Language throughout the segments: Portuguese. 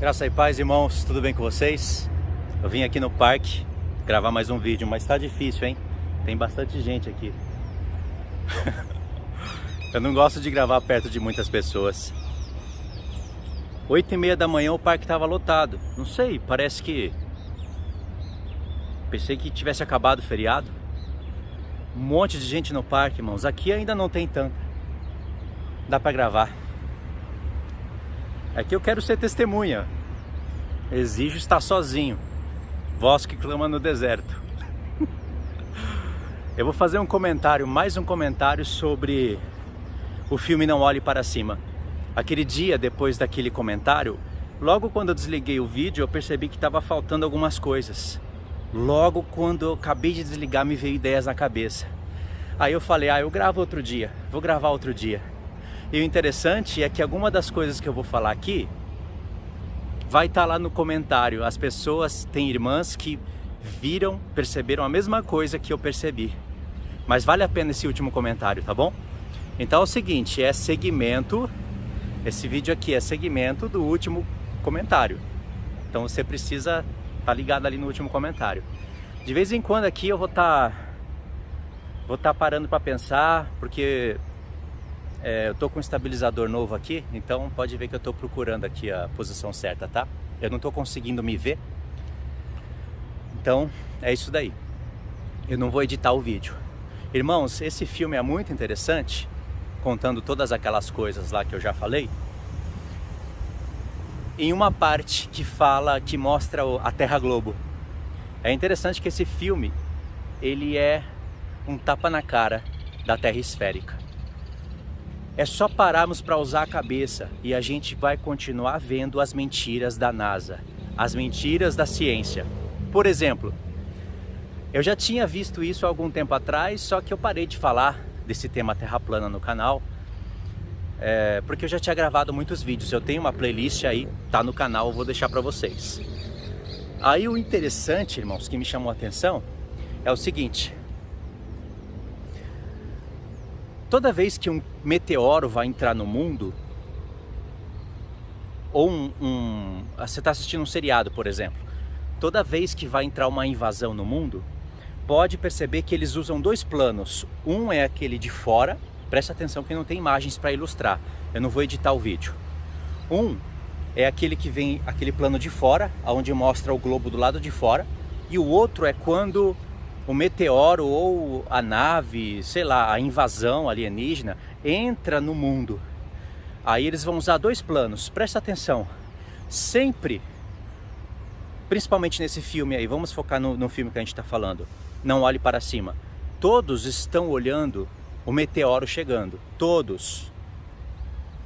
Graça e paz, irmãos, tudo bem com vocês? Eu vim aqui no parque gravar mais um vídeo, mas tá difícil, hein? Tem bastante gente aqui. Eu não gosto de gravar perto de muitas pessoas. 8h30 da manhã o parque tava lotado. Não sei, parece que... Pensei que tivesse acabado o feriado. Um monte de gente no parque, irmãos. Aqui ainda não tem tanta. Dá pra gravar. Aqui eu quero ser testemunha. Exijo estar sozinho. Voz que clama no deserto. Eu vou fazer um comentário, mais um comentário sobre o filme Não Olhe Para Cima. Aquele dia, depois daquele comentário, logo quando eu desliguei o vídeo, eu percebi que estava faltando algumas coisas. Logo quando eu acabei de desligar, me veio ideias na cabeça. Aí eu falei, eu gravo outro dia, vou gravar outro dia. E o interessante é que alguma das coisas que eu vou falar aqui vai estar lá no comentário. As pessoas, tem irmãs que viram, perceberam a mesma coisa que eu percebi. Mas vale a pena esse último comentário, tá bom? Então é o seguinte, é segmento, esse vídeo aqui é segmento do último comentário. Então você precisa estar ligado ali no último comentário. De vez em quando aqui eu vou estar parando para pensar, porque eu tô com um estabilizador novo aqui, então pode ver que eu tô procurando aqui a posição certa, tá? Eu não tô conseguindo me ver. Então é isso daí. Eu não vou editar o vídeo. Irmãos, esse filme é muito interessante, contando todas aquelas coisas lá que eu já falei. Em uma parte que fala, que mostra a Terra Globo. É interessante que esse filme, ele é um tapa na cara da Terra esférica. É só pararmos para usar a cabeça e a gente vai continuar vendo as mentiras da NASA, as mentiras da ciência. Por exemplo, eu já tinha visto isso há algum tempo atrás, só que eu parei de falar desse tema Terra plana no canal, porque eu já tinha gravado muitos vídeos. Eu tenho uma playlist aí, tá no canal, eu vou deixar para vocês. Aí o interessante, irmãos, que me chamou a atenção é o seguinte: toda vez que um meteoro vai entrar no mundo, ou você está assistindo um seriado, por exemplo, toda vez que vai entrar uma invasão no mundo, pode perceber que eles usam dois planos. Um é aquele de fora, presta atenção que não tem imagens para ilustrar, eu não vou editar o vídeo. Um é aquele que vem, aquele plano de fora, onde mostra o globo do lado de fora, e o outro é quando o meteoro ou a nave, sei lá, a invasão alienígena entra no mundo. Aí eles vão usar dois planos, presta atenção. Sempre, principalmente nesse filme aí, vamos focar no filme que a gente está falando, Não Olhe Para Cima. Todos estão olhando o meteoro chegando, todos.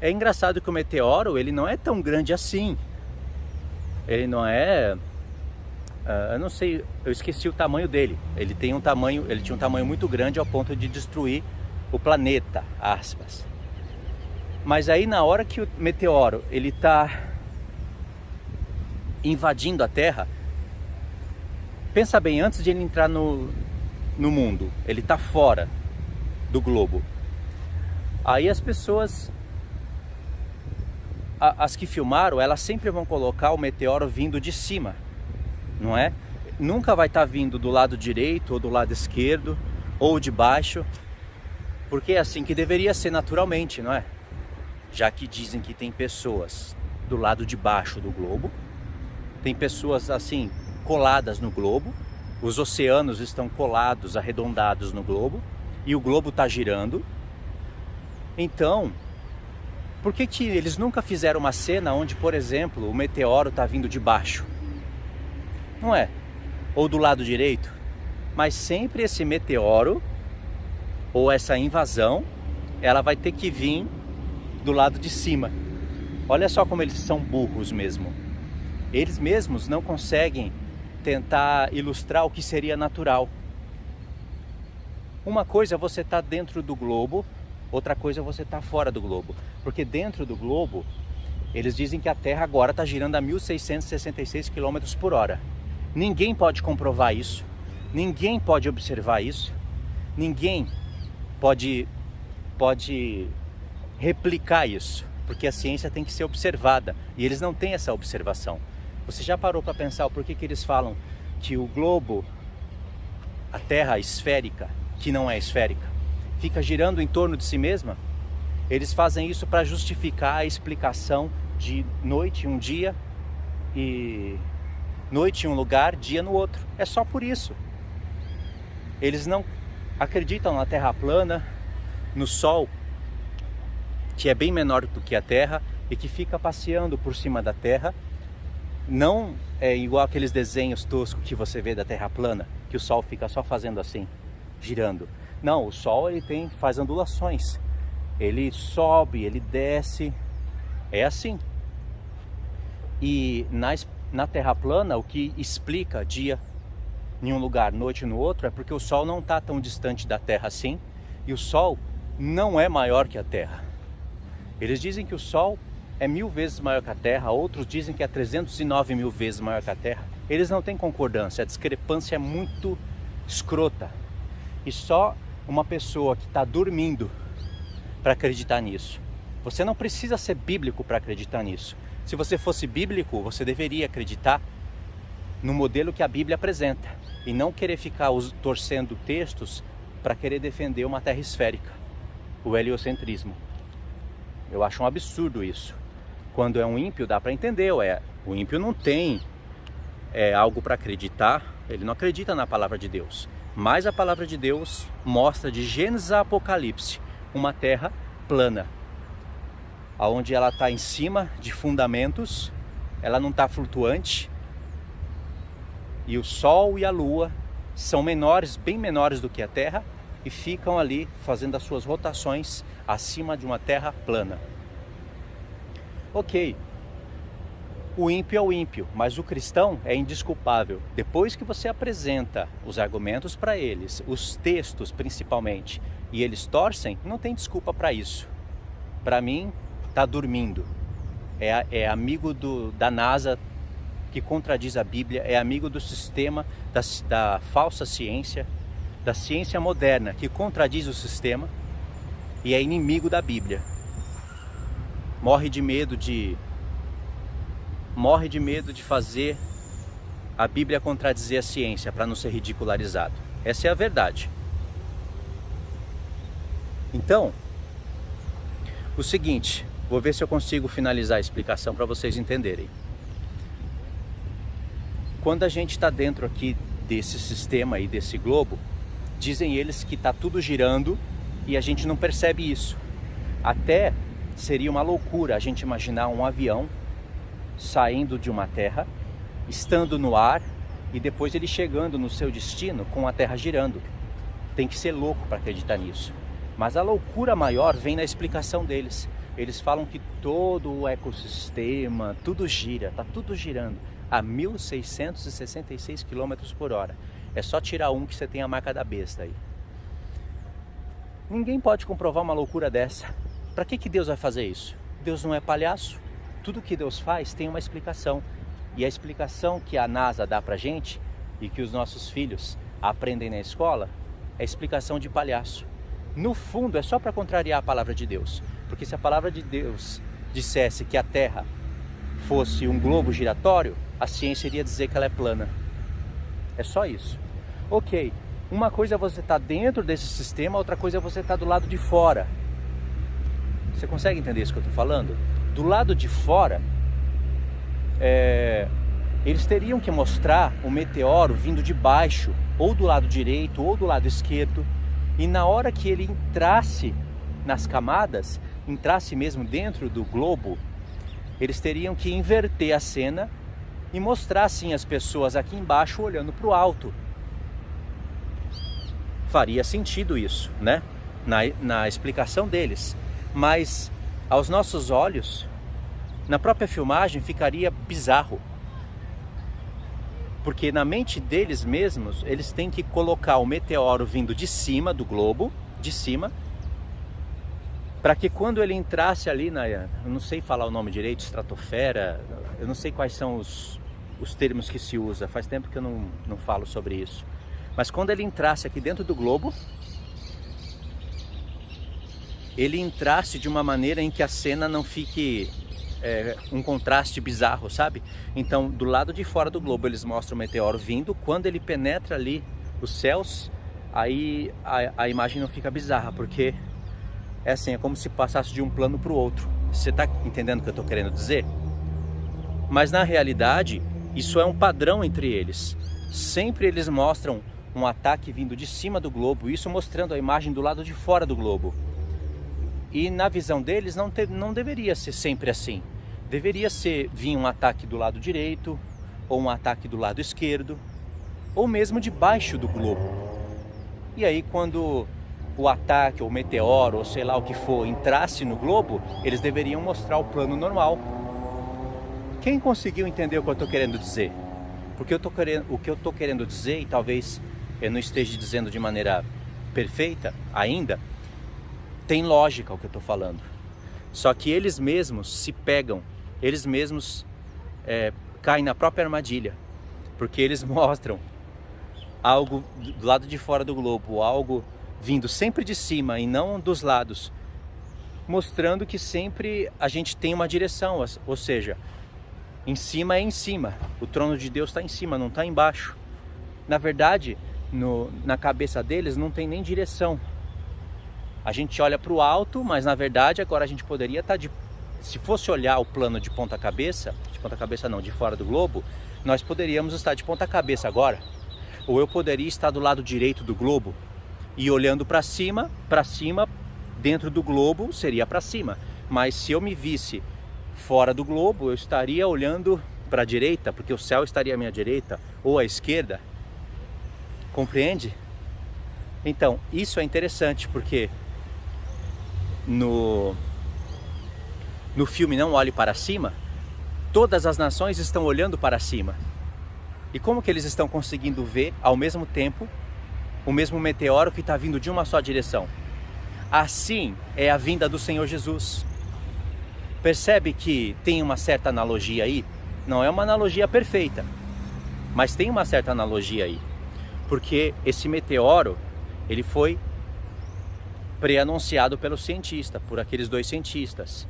É engraçado que o meteoro, ele não é tão grande assim. Ele não é... eu não sei, eu esqueci o tamanho dele. Ele tinha um tamanho muito grande ao ponto de destruir o planeta, aspas. Mas aí na hora que o meteoro ele está invadindo a Terra, pensa bem, antes de ele entrar no mundo, ele está fora do globo. Aí as pessoas, as que filmaram, elas sempre vão colocar o meteoro vindo de cima, não é? Nunca vai estar vindo do lado direito ou do lado esquerdo ou de baixo, porque é assim que deveria ser naturalmente, não é? Já que dizem que tem pessoas do lado de baixo do globo, tem pessoas assim coladas no globo, os oceanos estão colados, arredondados no globo, e o globo está girando. Então, por que eles nunca fizeram uma cena onde, por exemplo, o meteoro está vindo de baixo? Não é? Ou do lado direito? Mas sempre esse meteoro, ou essa invasão, ela vai ter que vir do lado de cima. Olha só como eles são burros mesmo. Eles mesmos não conseguem tentar ilustrar o que seria natural. Uma coisa é você estar dentro do globo, outra coisa é você estar fora do globo. Porque dentro do globo, eles dizem que a Terra agora está girando a 1.666 km por hora. Ninguém pode comprovar isso, ninguém pode observar isso, ninguém pode replicar isso. porque a ciência tem que ser observada, e eles não têm essa observação. Você já parou para pensar o porquê que eles falam que o globo, a Terra esférica, que não é esférica, fica girando em torno de si mesma? Eles fazem isso para justificar a explicação de noite um dia e noite em um lugar, dia no outro. É só por isso. Eles não acreditam na Terra plana, no Sol, que é bem menor do que a Terra e que fica passeando por cima da Terra. Não é igual aqueles desenhos toscos que você vê da Terra plana, que o Sol fica só fazendo assim, girando. Não, o Sol ele faz ondulações. Ele sobe, ele desce. É assim. E na Terra plana, o que explica dia em um lugar, noite no outro, é porque o Sol não está tão distante da Terra assim. E o Sol não é maior que a Terra. Eles dizem que o Sol é 1000 vezes maior que a Terra, outros dizem que é 309 mil vezes maior que a Terra. Eles não têm concordância, a discrepância é muito escrota. E só uma pessoa que está dormindo para acreditar nisso. Você não precisa ser bíblico para acreditar nisso. Se você fosse bíblico, você deveria acreditar no modelo que a Bíblia apresenta e não querer ficar torcendo textos para querer defender uma terra esférica, o heliocentrismo. Eu acho um absurdo isso. Quando é um ímpio dá para entender, o ímpio não tem algo para acreditar, ele não acredita na palavra de Deus. Mas a palavra de Deus mostra de Gênesis a Apocalipse uma terra plana, onde ela está em cima de fundamentos, ela não está flutuante, e o Sol e a Lua são menores, bem menores do que a Terra, e ficam ali fazendo as suas rotações acima de uma terra plana. Ok, o ímpio é o ímpio, mas o cristão é indesculpável. Depois que você apresenta os argumentos para eles, os textos principalmente, e eles torcem, não tem desculpa para isso. Para mim, tá dormindo. É amigo da NASA que contradiz a Bíblia, é amigo do sistema da falsa ciência, da ciência moderna que contradiz o sistema, e é inimigo da Bíblia. Morre de medo de fazer a Bíblia contradizer a ciência para não ser ridicularizado. Essa é a verdade. Então, o seguinte, vou ver se eu consigo finalizar a explicação para vocês entenderem. Quando a gente está dentro aqui desse sistema e desse globo, dizem eles que está tudo girando e a gente não percebe isso. Até seria uma loucura a gente imaginar um avião saindo de uma terra, estando no ar e depois ele chegando no seu destino com a terra girando. Tem que ser louco para acreditar nisso. Mas a loucura maior vem na explicação deles. Eles falam que todo o ecossistema, tudo gira, está tudo girando a 1.666 km por hora. É só tirar um que você tem a marca da besta aí. Ninguém pode comprovar uma loucura dessa. Para que Deus vai fazer isso? Deus não é palhaço. Tudo que Deus faz tem uma explicação. E a explicação que a NASA dá pra gente e que os nossos filhos aprendem na escola é explicação de palhaço. No fundo é só para contrariar a palavra de Deus. Porque se a palavra de Deus dissesse que a Terra fosse um globo giratório, a ciência iria dizer que ela é plana. É só isso. Ok, uma coisa é você estar dentro desse sistema, outra coisa é você estar do lado de fora. Você consegue entender isso que eu estou falando? Do lado de fora, eles teriam que mostrar o meteoro vindo de baixo, ou do lado direito, ou do lado esquerdo. E na hora que ele entrasse nas camadas, entrasse mesmo dentro do globo, eles teriam que inverter a cena e mostrar assim as pessoas aqui embaixo olhando para o alto. Faria sentido isso, né? Na explicação deles. Mas aos nossos olhos, na própria filmagem ficaria bizarro. Porque na mente deles mesmos, eles têm que colocar o meteoro vindo de cima do globo, de cima, para que quando ele entrasse ali eu não sei falar o nome direito, estratosfera, eu não sei quais são os termos que se usa, faz tempo que eu não falo sobre isso. Mas quando ele entrasse aqui dentro do globo, ele entrasse de uma maneira em que a cena não fique um contraste bizarro, sabe? Então, do lado de fora do globo eles mostram o meteoro vindo. Quando ele penetra ali os céus, aí a imagem não fica bizarra, porque é assim, é como se passasse de um plano para o outro. Você está entendendo o que eu estou querendo dizer? Mas na realidade, isso é um padrão entre eles. Sempre eles mostram um ataque vindo de cima do globo, isso mostrando a imagem do lado de fora do globo. E na visão deles não deveria ser sempre assim. Deveria vir um ataque do lado direito, ou um ataque do lado esquerdo, ou mesmo debaixo do globo. E aí quando o ataque, ou o meteoro, ou sei lá o que for, entrasse no globo, eles deveriam mostrar o plano normal. Quem conseguiu entender o que eu estou querendo dizer? Porque o que eu estou querendo dizer, e talvez eu não esteja dizendo de maneira perfeita ainda, tem lógica o que eu estou falando. Só que eles mesmos se pegam, eles mesmos caem na própria armadilha, porque eles mostram algo do lado de fora do globo, algo vindo sempre de cima e não dos lados, mostrando que sempre a gente tem uma direção, ou seja, em cima é em cima, o trono de Deus está em cima, não está embaixo. Na verdade, na cabeça deles não tem nem direção. A gente olha para o alto, mas na verdade agora a gente poderia estar se fosse olhar o plano de ponta cabeça não, de fora do globo, nós poderíamos estar de ponta cabeça agora. Ou eu poderia estar do lado direito do globo e olhando para cima, dentro do globo seria para cima. Mas se eu me visse fora do globo, eu estaria olhando para a direita, porque o céu estaria à minha direita ou à esquerda. Compreende? Então, isso é interessante, porque no filme Não Olhe Para Cima, todas as nações estão olhando para cima. E como que eles estão conseguindo ver ao mesmo tempo o mesmo meteoro que está vindo de uma só direção? Assim é a vinda do Senhor Jesus. Percebe que tem uma certa analogia aí? Não é uma analogia perfeita, mas tem uma certa analogia aí. Porque esse meteoro, ele foi pré-anunciado pelo cientista, por aqueles dois cientistas,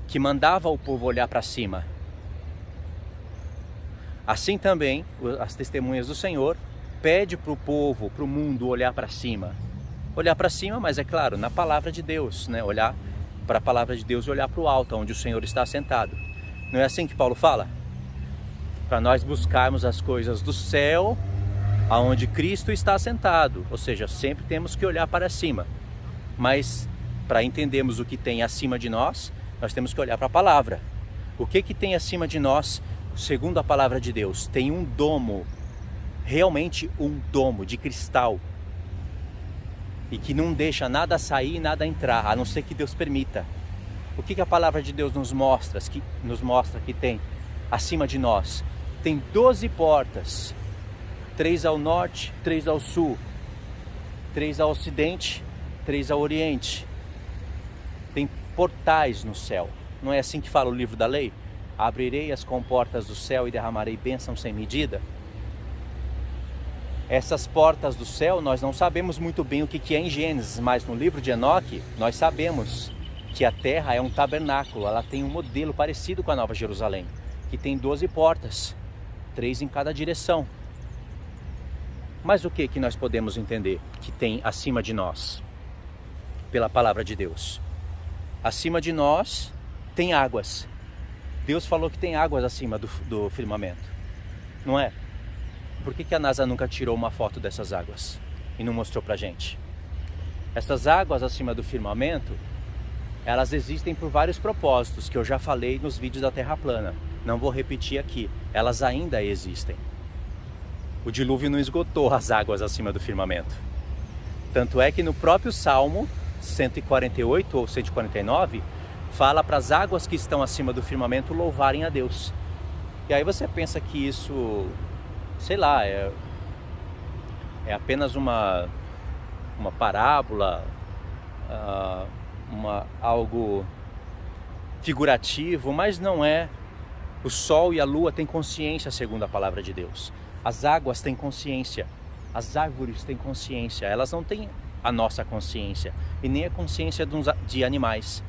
que mandava o povo olhar para cima. Assim também, as testemunhas do Senhor pede para o povo, para o mundo olhar para cima. Olhar para cima, mas é claro, na palavra de Deus, né? Olhar para a palavra de Deus e olhar para o alto, onde o Senhor está sentado. Não é assim que Paulo fala? Para nós buscarmos as coisas do céu, aonde Cristo está sentado. Ou seja, sempre temos que olhar para cima. Mas para entendermos o que tem acima de nós, nós temos que olhar para a palavra. O que tem acima de nós, segundo a palavra de Deus? Tem um domo, realmente um domo de cristal, e que não deixa nada sair e nada entrar, a não ser que Deus permita. O que a palavra de Deus nos mostra que tem acima de nós? Tem 12 portas, 3 ao norte, 3 ao sul, 3 ao ocidente, 3 ao oriente. Tem portais no céu. Não é assim que fala o livro da lei? Abrirei as comportas do céu e derramarei bênção sem medida. Essas portas do céu, nós não sabemos muito bem o que é em Gênesis, mas no livro de Enoque, nós sabemos que a terra é um tabernáculo, ela tem um modelo parecido com a Nova Jerusalém, que tem 12 portas, 3 em cada direção. Mas o que nós podemos entender que tem acima de nós? Pela palavra de Deus. Acima de nós tem águas. Deus falou que tem águas acima do firmamento, não é? Por que a NASA nunca tirou uma foto dessas águas e não mostrou pra gente? Essas águas acima do firmamento, elas existem por vários propósitos que eu já falei nos vídeos da Terra plana. Não vou repetir aqui, elas ainda existem. O dilúvio não esgotou as águas acima do firmamento. Tanto é que no próprio Salmo 148 ou 149, fala para as águas que estão acima do firmamento louvarem a Deus. E aí você pensa que isso, sei lá, é apenas uma parábola, algo figurativo, mas não é. O sol e a lua têm consciência, segundo a palavra de Deus. As águas têm consciência, as árvores têm consciência, elas não têm a nossa consciência, e nem a consciência de animais.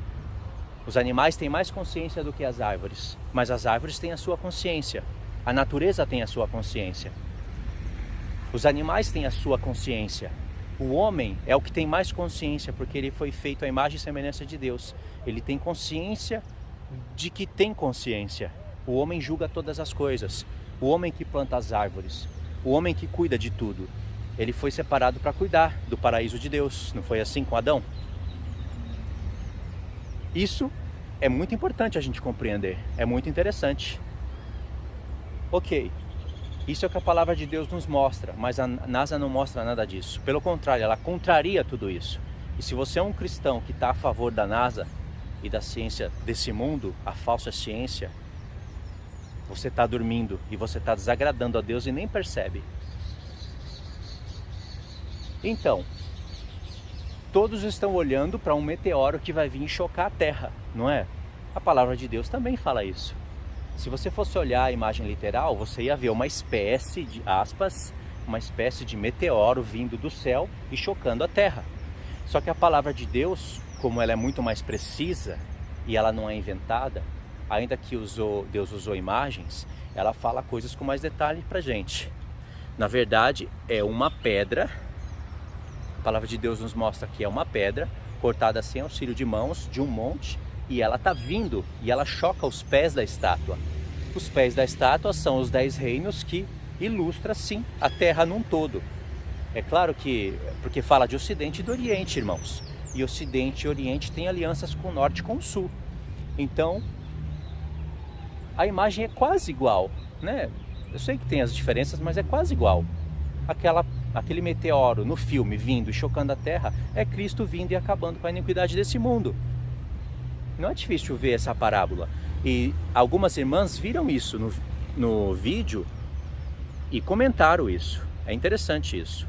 Os animais têm mais consciência do que as árvores, mas as árvores têm a sua consciência. A natureza tem a sua consciência. Os animais têm a sua consciência. O homem é o que tem mais consciência, porque ele foi feito à imagem e semelhança de Deus. Ele tem consciência de que tem consciência. O homem julga todas as coisas. O homem que planta as árvores. O homem que cuida de tudo. Ele foi separado para cuidar do paraíso de Deus. Não foi assim com Adão? Isso é muito importante a gente compreender. É muito interessante. Ok. Isso é o que a palavra de Deus nos mostra, mas a NASA não mostra nada disso. Pelo contrário, ela contraria tudo isso. E se você é um cristão que está a favor da NASA e da ciência desse mundo, a falsa ciência, você está dormindo e você está desagradando a Deus e nem percebe. Então, todos estão olhando para um meteoro que vai vir chocar a Terra, não é? A palavra de Deus também fala isso. Se você fosse olhar a imagem literal, você ia ver uma espécie de, aspas, uma espécie de meteoro vindo do céu e chocando a Terra. Só que a palavra de Deus, como ela é muito mais precisa e ela não é inventada, ainda que Deus usou imagens, ela fala coisas com mais detalhe pra gente. Na verdade, é uma pedra, a palavra de Deus nos mostra que é uma pedra cortada sem auxílio de mãos, de um monte, e ela está vindo e ela choca os pés da estátua. Os pés da estátua são os 10 reinos que ilustra sim a Terra num todo. É claro que, porque fala de Ocidente e do Oriente, irmãos. E Ocidente e Oriente têm alianças com o Norte e com o Sul. Então, a imagem é quase igual, né? Eu sei que tem as diferenças, mas é quase igual. Aquele meteoro no filme vindo e chocando a Terra é Cristo vindo e acabando com a iniquidade desse mundo. Não é difícil ver essa parábola. E algumas irmãs viram isso no vídeo e comentaram isso. É interessante isso.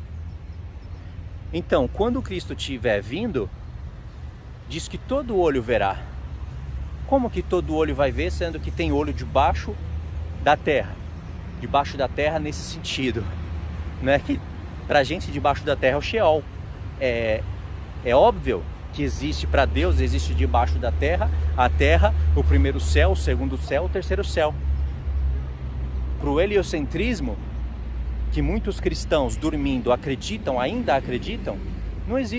Então, quando Cristo estiver vindo, diz que todo olho verá. Como que todo olho vai ver, sendo que tem olho debaixo da terra? Debaixo da terra nesse sentido. Não é que pra gente debaixo da terra é o Sheol. É óbvio que existe para Deus, existe debaixo da terra, a terra, o primeiro céu, o segundo céu, o terceiro céu. Para o heliocentrismo, que muitos cristãos dormindo acreditam, ainda acreditam,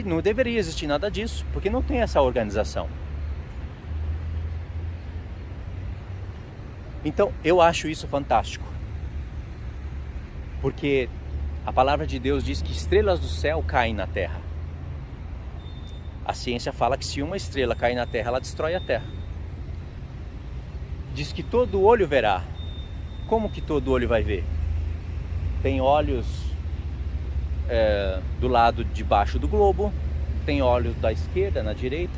não deveria existir nada disso, porque não tem essa organização. Então, eu acho isso fantástico, porque a palavra de Deus diz que estrelas do céu caem na terra. A ciência fala que se uma estrela cair na Terra, ela destrói a Terra. Diz que todo olho verá. Como que todo olho vai ver? Tem olhos do lado de baixo do globo, tem olhos da esquerda, na direita.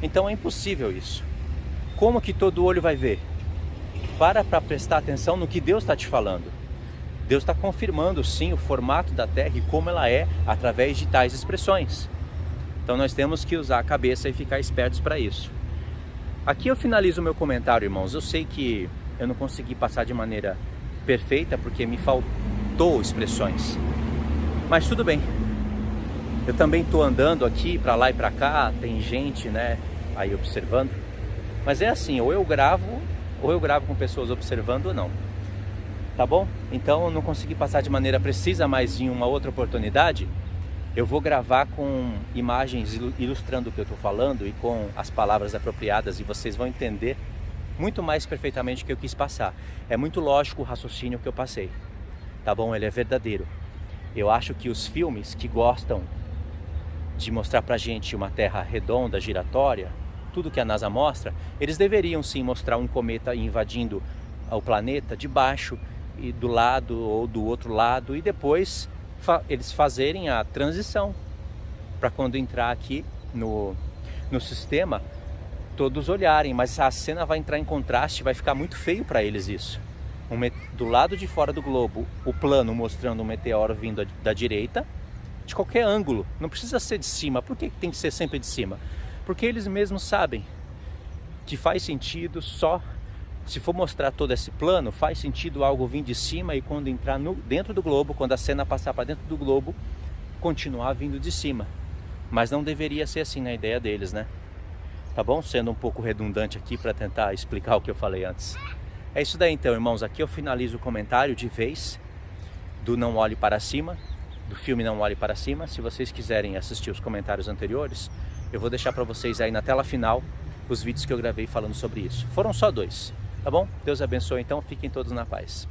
Então é impossível isso. Como que todo olho vai ver? Para prestar atenção no que Deus está te falando. Deus está confirmando sim o formato da Terra e como ela é através de tais expressões. Então nós temos que usar a cabeça e ficar espertos para isso. Aqui eu finalizo o meu comentário, irmãos. Eu sei que eu não consegui passar de maneira perfeita porque me faltou expressões. Mas tudo bem. Eu também estou andando aqui para lá e para cá, tem gente, né, aí observando. Mas é assim, ou eu gravo com pessoas observando ou não. Tá bom? Então eu não consegui passar de maneira precisa, mas em uma outra oportunidade eu vou gravar com imagens ilustrando o que eu estou falando e com as palavras apropriadas e vocês vão entender muito mais perfeitamente o que eu quis passar. É muito lógico o raciocínio que eu passei, tá bom? Ele é verdadeiro. Eu acho que os filmes que gostam de mostrar pra gente uma terra redonda, giratória, tudo que a NASA mostra, eles deveriam sim mostrar um cometa invadindo o planeta de baixo e do lado ou do outro lado e depois eles fazerem a transição para quando entrar aqui no sistema todos olharem, mas a cena vai entrar em contraste, vai ficar muito feio para eles isso. Do lado de fora do globo, o plano mostrando um meteoro vindo da direita, de qualquer ângulo, não precisa ser de cima. Por que tem que ser sempre de cima? Porque eles mesmos sabem que faz sentido só, se for mostrar todo esse plano, faz sentido algo vir de cima e quando entrar dentro do globo, quando a cena passar para dentro do globo, continuar vindo de cima. Mas não deveria ser assim na ideia deles, né? Tá bom? Sendo um pouco redundante aqui para tentar explicar o que eu falei antes. É isso daí então, irmãos. Aqui eu finalizo o comentário de vez do Não Olhe Para Cima, do filme Não Olhe Para Cima. Se vocês quiserem assistir os comentários anteriores, eu vou deixar para vocês aí na tela final os vídeos que eu gravei falando sobre isso. Foram só 2, tá bom? Deus abençoe então, fiquem todos na paz.